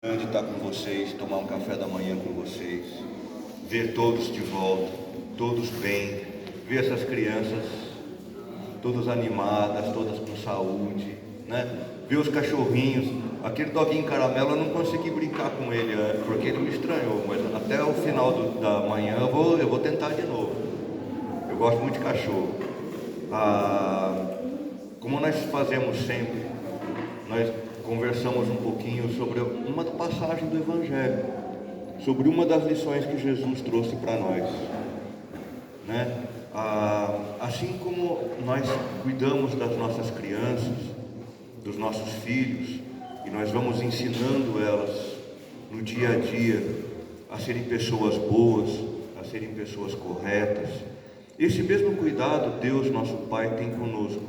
De estar com vocês, tomar um café da manhã com vocês, ver todos de volta, todos bem, ver essas crianças todas animadas, todas com saúde, né? Ver os cachorrinhos, aquele doguinho caramelo eu não consegui brincar com ele porque ele me estranhou, mas até o final da manhã eu vou tentar de novo. Eu gosto muito de cachorro. Como nós fazemos sempre, nós conversamos um pouquinho sobre uma passagem do Evangelho, sobre uma das lições que Jesus trouxe para nós, né? Assim como nós cuidamos das nossas crianças, dos nossos filhos, e nós vamos ensinando elas no dia a dia a serem pessoas boas, a serem pessoas corretas, esse mesmo cuidado Deus, nosso Pai, tem conosco,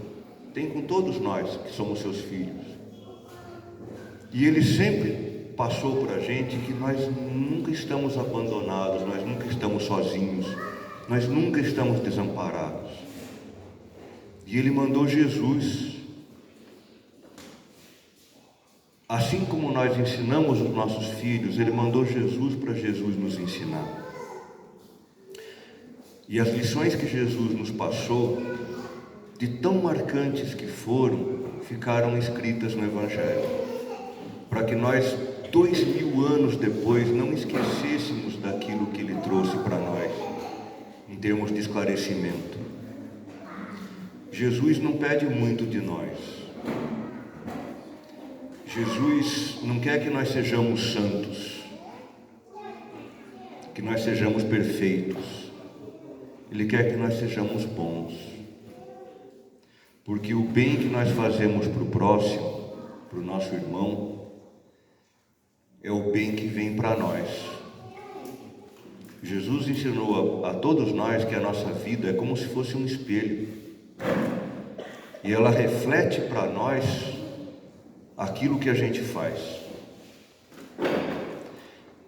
tem com todos nós que somos seus filhos. E Ele sempre passou para a gente que nós nunca estamos abandonados, nós nunca estamos sozinhos, nós nunca estamos desamparados. E Ele mandou Jesus. Assim como nós ensinamos os nossos filhos, Ele mandou Jesus para Jesus nos ensinar. E as lições que Jesus nos passou, de tão marcantes que foram, ficaram escritas no Evangelho, para que nós, 2000 anos depois, não esquecêssemos daquilo que Ele trouxe para nós, em termos de esclarecimento. Jesus não pede muito de nós. Jesus não quer que nós sejamos santos, que nós sejamos perfeitos. Ele quer que nós sejamos bons. Porque o bem que nós fazemos para o próximo, para o nosso irmão, é o bem que vem para nós. Jesus ensinou a todos nós que a nossa vida é como se fosse um espelho, e ela reflete para nós aquilo que a gente faz.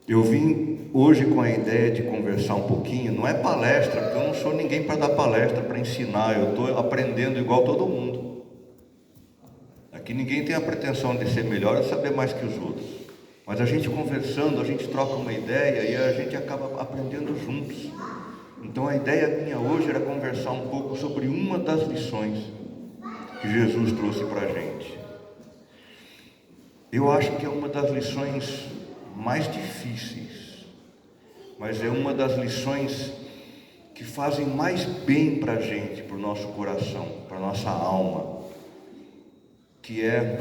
Eu vim hoje com a ideia de conversar um pouquinho, não é palestra, porque eu não sou ninguém para dar palestra, para ensinar, eu estou aprendendo igual todo mundo. Aqui ninguém tem a pretensão de ser melhor ou saber mais que os outros. Mas a gente conversando, a gente troca uma ideia e a gente acaba aprendendo juntos. Então a ideia minha hoje era conversar um pouco sobre uma das lições que Jesus trouxe para a gente. Eu acho que é uma das lições mais difíceis, mas é uma das lições que fazem mais bem para a gente, para o nosso coração, para a nossa alma, que é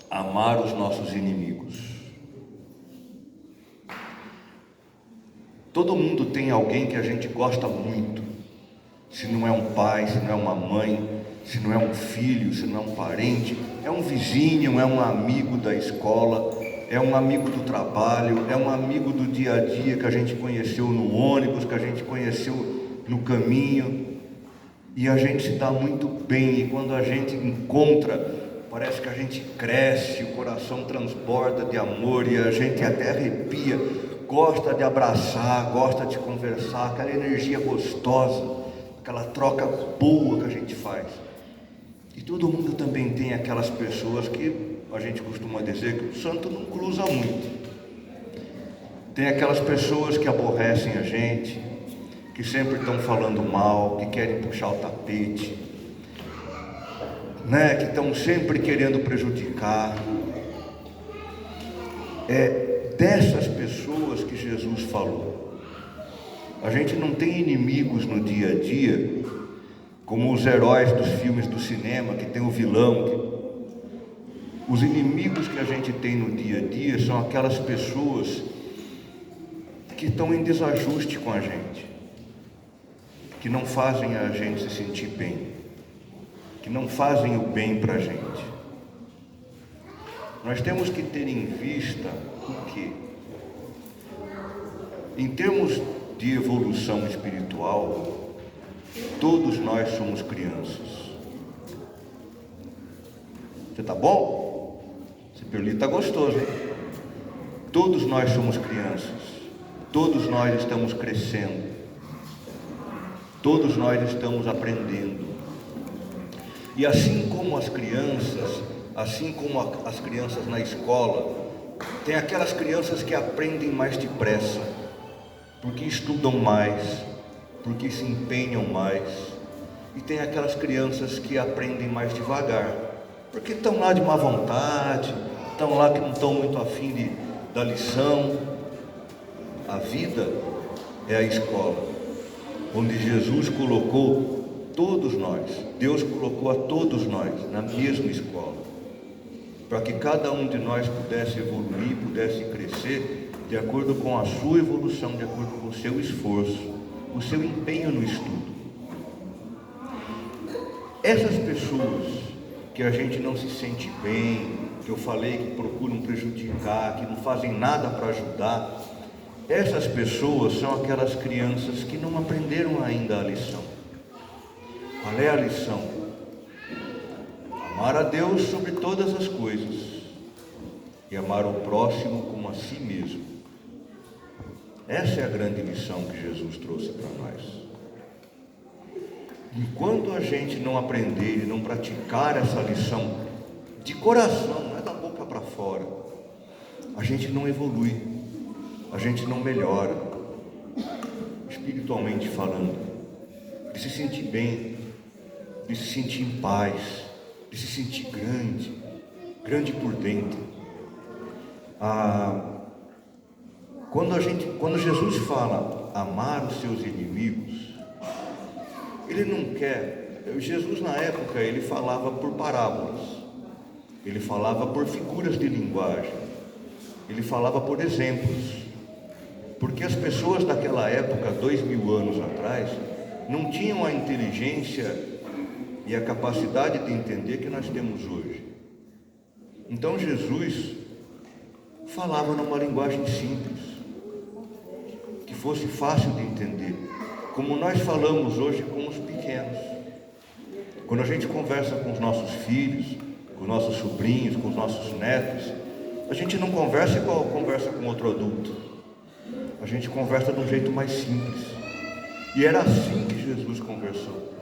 amar os nossos inimigos. Todo mundo tem alguém que a gente gosta muito, se não é um pai, se não é uma mãe, se não é um filho, se não é um parente, é um vizinho, é um amigo da escola, é um amigo do trabalho, é um amigo do dia a dia que a gente conheceu no ônibus, que a gente conheceu no caminho, e a gente se dá muito bem, e quando a gente encontra, parece que a gente cresce, o coração transborda de amor, e a gente até arrepia, gosta de abraçar, gosta de conversar, aquela energia gostosa, aquela troca boa que a gente faz. E todo mundo também tem aquelas pessoas que a gente costuma dizer que o santo não cruza muito. Tem aquelas pessoas que aborrecem a gente, que sempre estão falando mal, que querem puxar o tapete, né? Que estão sempre querendo prejudicar. É dessas pessoas que Jesus falou. A gente não tem inimigos no dia a dia, como os heróis dos filmes do cinema, que tem o vilão. Os inimigos que a gente tem no dia a dia são aquelas pessoas que estão em desajuste com a gente, que não fazem a gente se sentir bem, que não fazem o bem para a gente. Nós temos que ter em vista o quê? Em termos de evolução espiritual, todos nós somos crianças. Você tá bom? Esse pirulito tá gostoso, hein? Todos nós somos crianças. Todos nós estamos crescendo. Todos nós estamos aprendendo. E assim como as crianças na escola, Tem aquelas crianças que aprendem mais depressa, porque estudam mais, porque se empenham mais. E tem aquelas crianças que aprendem mais devagar, porque estão lá de má vontade, estão lá que não estão muito afim da lição. A vida é a escola, onde Jesus colocou todos nós, Deus colocou a todos nós na mesma escola, para que cada um de nós pudesse evoluir, pudesse crescer de acordo com a sua evolução, de acordo com o seu esforço, o seu empenho no estudo. Essas pessoas que a gente não se sente bem, que eu falei que procuram prejudicar, que não fazem nada para ajudar, essas pessoas são aquelas crianças que não aprenderam ainda a lição. Qual é a lição? Amar a Deus sobre todas as coisas e amar o próximo como a si mesmo. Essa é a grande lição que Jesus trouxe para nós. Enquanto a gente não aprender e não praticar essa lição de coração, não é da boca para fora, a gente não evolui, a gente não melhora, espiritualmente falando, de se sentir bem, de se sentir em paz, de se sentir grande por dentro. Quando Jesus fala amar os seus inimigos, ele não quer. Jesus na época ele falava por parábolas, ele falava por figuras de linguagem, ele falava por exemplos, porque as pessoas daquela época, 2000 anos atrás, não tinham a inteligência e a capacidade de entender que nós temos hoje. Então Jesus falava numa linguagem simples, que fosse fácil de entender, como nós falamos hoje com os pequenos. Quando a gente conversa com os nossos filhos, com os nossos sobrinhos, com os nossos netos, a gente não conversa igual conversa com outro adulto. A gente conversa de um jeito mais simples. E era assim que Jesus conversou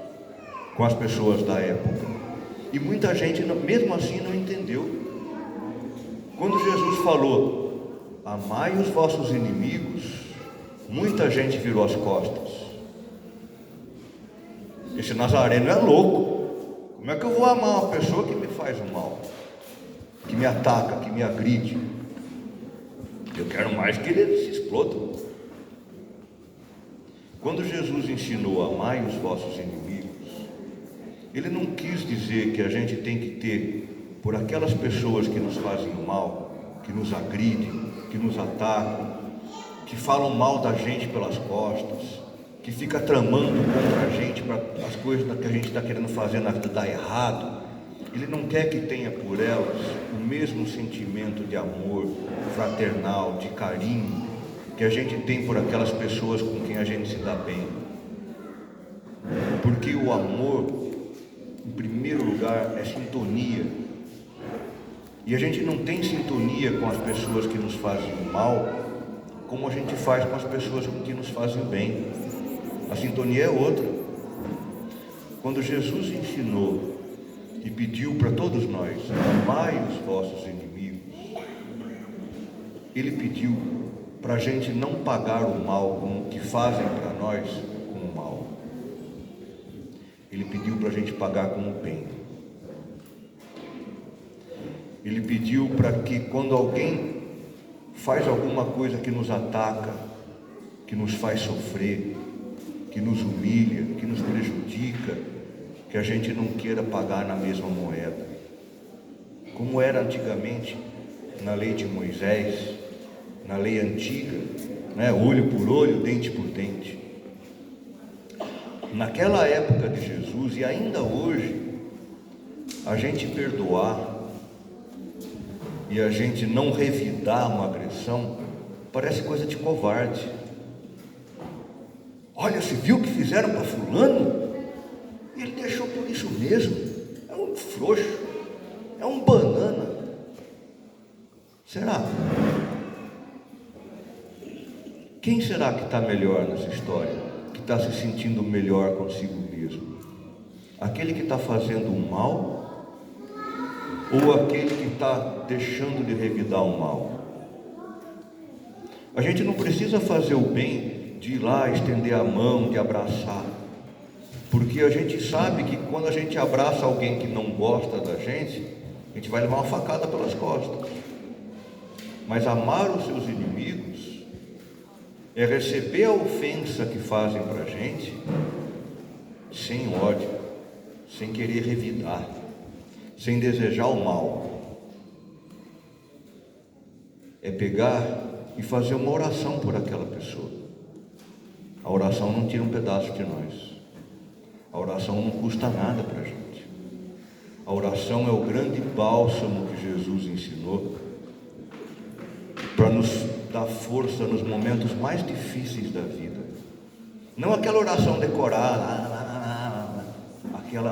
com as pessoas da época. E muita gente, mesmo assim, não entendeu. Quando Jesus falou, amai os vossos inimigos, muita gente virou as costas. Esse Nazareno é louco. Como é que eu vou amar uma pessoa que me faz o mal, que me ataca, que me agride? Eu quero mais que ele se exploda. Quando Jesus ensinou amai os vossos inimigos, ele não quis dizer que a gente tem que ter por aquelas pessoas que nos fazem mal, que nos agridem, que nos atacam, que falam mal da gente pelas costas, que fica tramando contra a gente para as coisas que a gente está querendo fazer na vida dar errado. Ele não quer que tenha por elas o mesmo sentimento de amor fraternal, de carinho, que a gente tem por aquelas pessoas com quem a gente se dá bem. Porque o amor, em primeiro lugar, é sintonia. E a gente não tem sintonia com as pessoas que nos fazem mal, como a gente faz com as pessoas que nos fazem bem. A sintonia é outra. Quando Jesus ensinou e pediu para todos nós, amai os vossos inimigos, ele pediu para a gente não pagar o mal com o que fazem para nós com o mal. Ele pediu para a gente pagar com o bem. Ele pediu para que quando alguém faz alguma coisa que nos ataca, que nos faz sofrer, que nos humilha, que nos prejudica, que a gente não queira pagar na mesma moeda, como era antigamente na lei de Moisés, na lei antiga, né? Olho por olho, dente por dente. Naquela época de Jesus e ainda hoje, a gente perdoar e a gente não revidar uma agressão parece coisa de covarde. Olha, você viu o que fizeram para fulano? Ele deixou por isso mesmo. É um frouxo, é um banana. Será? Quem será que está melhor nessa história? Que está se sentindo melhor consigo mesmo? Aquele que está fazendo o mal? Ou aquele que está deixando de revidar o mal? A gente não precisa fazer o bem de ir lá, estender a mão, de abraçar, porque a gente sabe que quando a gente abraça alguém que não gosta da gente, a gente vai levar uma facada pelas costas. Mas amar os seus inimigos é receber a ofensa que fazem para a gente sem ódio, sem querer revidar, sem desejar o mal. É pegar e fazer uma oração por aquela pessoa. A oração não tira um pedaço de nós. A oração não custa nada para a gente. A oração é o grande bálsamo que Jesus ensinou para nos dar força nos momentos mais difíceis da vida. Não aquela oração decorada,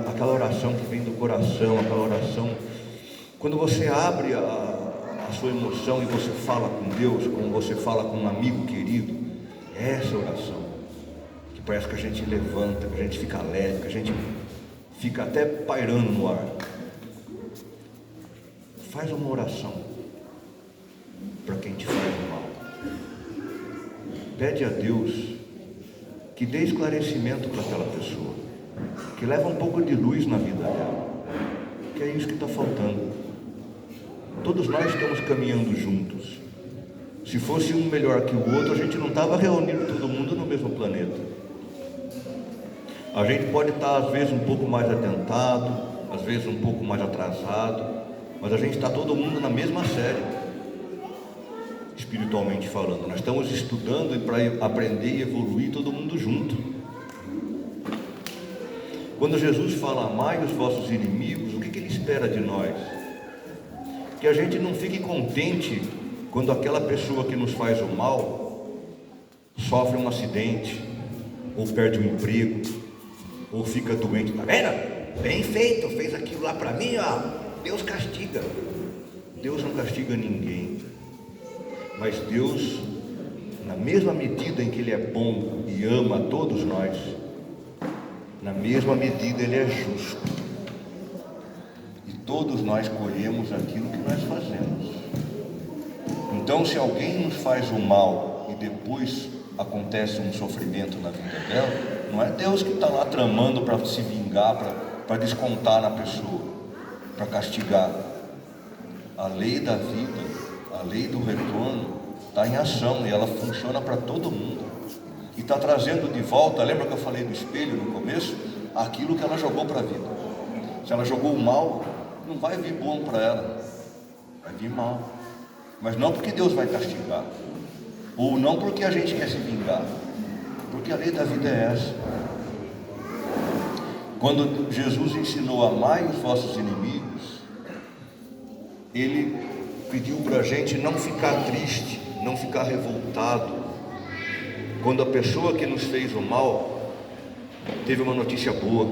aquela oração que vem do coração, aquela oração quando você abre a sua emoção e você fala com Deus, como você fala com um amigo querido. É essa oração que parece que a gente levanta, que a gente fica leve, que a gente fica até pairando no ar. Faz uma oração para quem te faz o mal. Pede a Deus que dê esclarecimento para aquela pessoa, que leva um pouco de luz na vida dela, que é isso que está faltando. Todos nós estamos caminhando juntos. Se fosse um melhor que o outro, a gente não estava reunindo todo mundo no mesmo planeta. A gente pode estar às vezes um pouco mais adiantado, às vezes um pouco mais atrasado, mas a gente está todo mundo na mesma série, espiritualmente falando. Nós estamos estudando para aprender e evoluir todo mundo junto. Quando Jesus fala amai os vossos inimigos, o que ele espera de nós? Que a gente não fique contente quando aquela pessoa que nos faz o mal sofre um acidente, ou perde um emprego, ou fica doente. Tá vendo? Bem feito, fez aquilo lá para mim, ó. Deus castiga. Deus não castiga ninguém. Mas Deus, na mesma medida em que Ele é bom e ama a todos nós, na mesma medida Ele é justo. E todos nós colhemos aquilo que nós fazemos. Então, se alguém nos faz o mal e depois acontece um sofrimento na vida dela, não é Deus que está lá tramando para se vingar, para descontar na pessoa, para castigar. A lei da vida, a lei do retorno está em ação e ela funciona para todo mundo. E está trazendo de volta, lembra que eu falei do espelho no começo? Aquilo que ela jogou para a vida. Se ela jogou o mal, não vai vir bom para ela, vai vir mal. Mas não porque Deus vai castigar, ou não porque a gente quer se vingar, porque a lei da vida é essa. Quando Jesus ensinou amai os vossos inimigos, Ele pediu para a gente não ficar triste, não ficar revoltado, quando a pessoa que nos fez o mal teve uma notícia boa,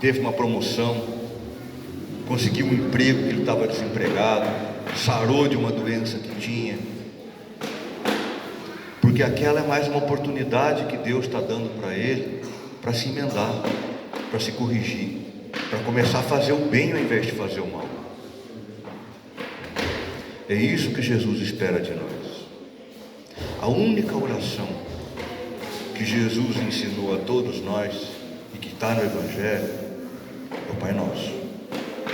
teve uma promoção, conseguiu um emprego que ele estava desempregado, sarou de uma doença que tinha, porque aquela é mais uma oportunidade que Deus está dando para ele, para se emendar, para se corrigir, para começar a fazer o bem ao invés de fazer o mal. É isso que Jesus espera de nós. A única oração que Jesus ensinou a todos nós e que está no Evangelho é o Pai Nosso.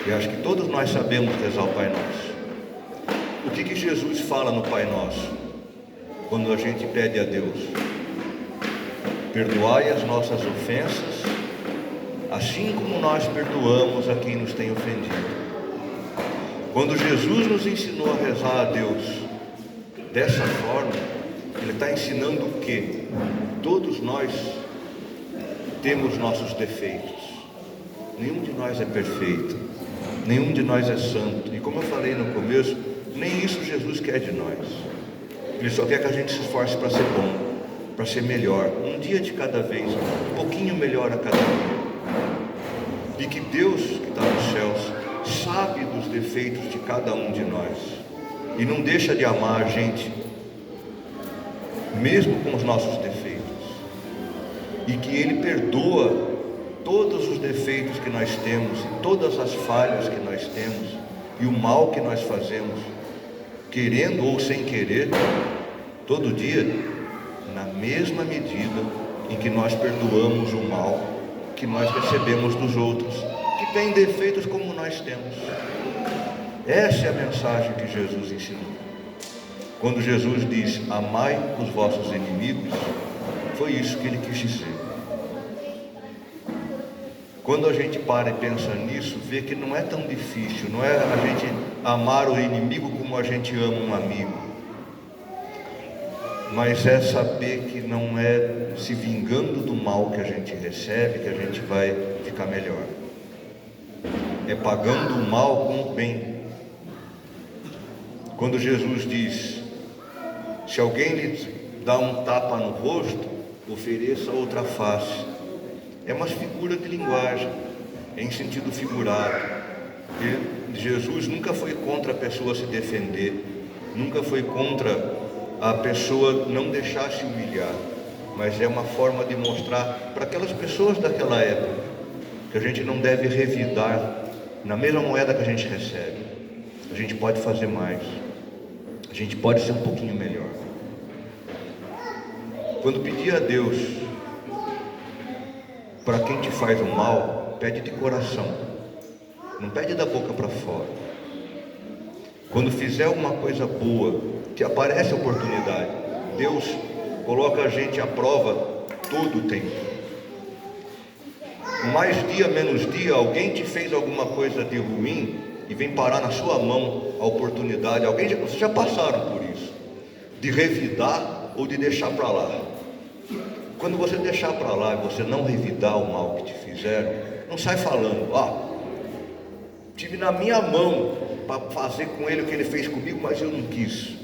E acho que todos nós sabemos rezar o Pai Nosso. O que Jesus fala no Pai Nosso quando a gente pede a Deus? Perdoai as nossas ofensas, assim como nós perdoamos a quem nos tem ofendido. Quando Jesus nos ensinou a rezar a Deus dessa forma, Ele está ensinando o quê? Todos nós temos nossos defeitos. Nenhum de nós é perfeito. Nenhum de nós é santo. E como eu falei no começo, nem isso Jesus quer de nós. Ele só quer que a gente se esforce para ser bom, para ser melhor, um dia de cada vez, um pouquinho melhor a cada dia. E que Deus, que está nos céus, sabe dos defeitos de cada um de nós e não deixa de amar a gente, mesmo com os nossos defeitos, e que Ele perdoa todos os defeitos que nós temos, e todas as falhas que nós temos, e o mal que nós fazemos, querendo ou sem querer, todo dia, na mesma medida em que nós perdoamos o mal que nós recebemos dos outros, que têm defeitos como nós temos. Essa é a mensagem que Jesus ensinou. Quando Jesus diz, amai os vossos inimigos, foi isso que ele quis dizer. Quando a gente para e pensa nisso, vê que não é tão difícil, não é a gente amar o inimigo como a gente ama um amigo, mas é saber que não é se vingando do mal que a gente recebe que a gente vai ficar melhor. É pagando o mal com o bem. Quando Jesus diz, se alguém lhe dá um tapa no rosto, ofereça outra face. É uma figura de linguagem, é em sentido figurado. Jesus nunca foi contra a pessoa se defender, nunca foi contra a pessoa não deixar se humilhar, mas é uma forma de mostrar para aquelas pessoas daquela época que a gente não deve revidar na mesma moeda que a gente recebe. A gente pode fazer mais, a gente pode ser um pouquinho melhor. Quando pedir a Deus para quem te faz o mal, pede de coração, não pede da boca para fora. Quando fizer uma coisa boa, te aparece a oportunidade. Deus coloca a gente à prova todo o tempo. Mais dia, menos dia, alguém te fez alguma coisa de ruim e vem parar na sua mão a oportunidade. Vocês já passaram por isso, de revidar ou de deixar para lá. Quando você deixar para lá e você não revidar o mal que te fizeram, não sai falando, tive na minha mão para fazer com ele o que ele fez comigo, mas eu não quis.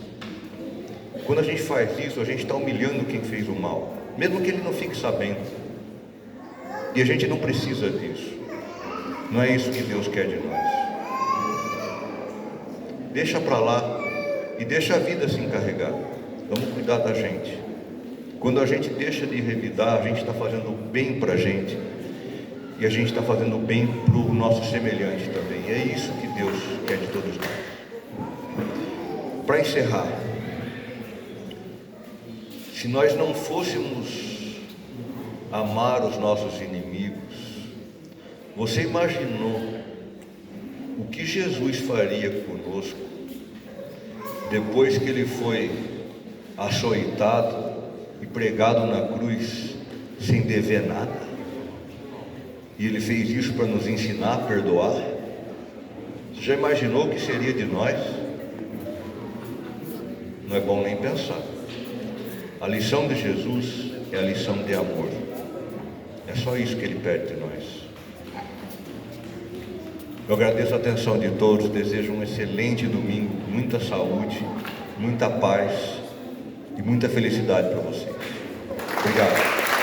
Quando a gente faz isso, a gente está humilhando quem fez o mal, mesmo que ele não fique sabendo. E a gente não precisa disso. Não é isso que Deus quer de nós. Deixa para lá e deixa a vida se encarregar. Vamos cuidar da gente. Quando a gente deixa de revidar, a gente está fazendo bem para a gente, e a gente está fazendo bem para o nosso semelhante também. E é isso que Deus quer de todos nós. Para encerrar, se nós não fôssemos amar os nossos inimigos, você imaginou o que Jesus faria conosco depois que ele foi açoitado e pregado na cruz sem dever nada? E ele fez isso para nos ensinar a perdoar. Você já imaginou o que seria de nós? Não é bom nem pensar. A lição de Jesus é a lição de amor. É só isso que ele pede de nós. Eu agradeço a atenção de todos, desejo um excelente domingo, muita saúde, muita paz e muita felicidade para vocês. Obrigado.